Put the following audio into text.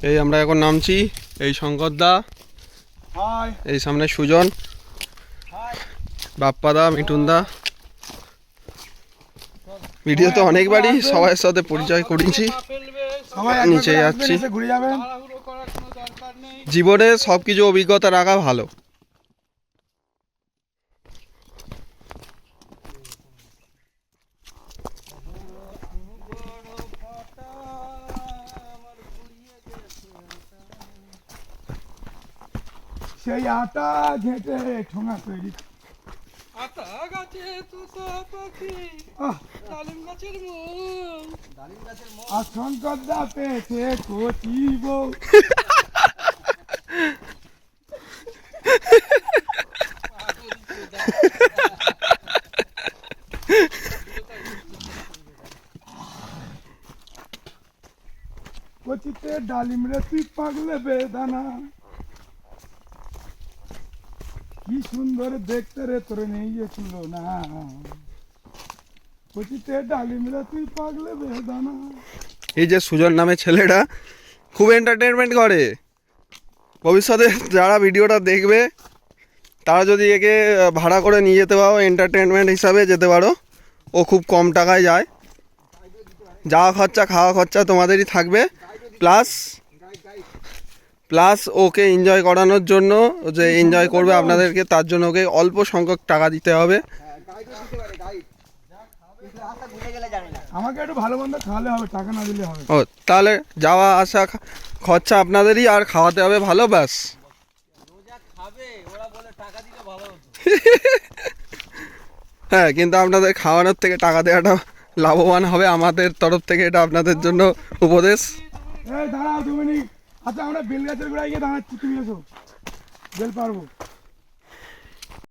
এই আমরা এখন নামছি। এই শঙ্করদা, এই সামনে সুজন, বাপ্পাদা, মিঠুনদা। ভিডিও তো অনেকবারই সবার সাথে পরিচয় করেছি। নিচে যাচ্ছি। জীবনে সবকিছু অভিজ্ঞতা রাখা ভালো। সেই আটা ঘেটে ঠোঙা তৈরি। আটা গাছে তোতা পাখি, ডালিম গাছের মূল, আর শঙ্করদা পেয়েছে কচি বউ। কচিতে ডালিম রে তুই পাগলে বেদানা, কি সুন্দর দেখতে রে তোর নেই তুলনা, কচিতে ডালিম রে তুই পাগলে বেদানা। এই যে সুজন নামে ছেলেটা খুব এন্টারটেনমেন্ট করে। ভবিষ্যতে যারা ভিডিওটা দেখবে তারা যদি একে ভাড়া করে নিয়ে যেতে পারো, এন্টারটেনমেন্ট হিসাবে যেতে পারো। ও খুব কম টাকায় যায়। যাওয়া খরচা খাওয়া খরচা তোমাদেরই থাকবে, প্লাস ওকে এনজয় করানোর জন্য, যে এনজয় করবে আপনাদেরকে, তার জন্য ওকে অল্প সংখ্যক টাকা দিতে হবে। আমাকে একটু ভালো মন্দ খাওয়ালে হবে, টাকা না দিলে হবে। ও তাহলে যাওয়া আসা খরচা আপনাদেরই, আর খাওয়াতে হবে ভালো, ব্যাস। হ্যাঁ, কিন্তু আপনাদের খাওয়ানোর থেকে টাকা দেওয়াটা লাভবান হবে। আমাদের তরফ থেকে এটা আপনাদের জন্য উপদেশ। এই দাঁড়াও 2 মিনিট। আচ্ছা আমরা বেল গাছের গোড়ায় গিয়ে দাঁড়াচ্ছি, তুমি এসো, বেল পারবো।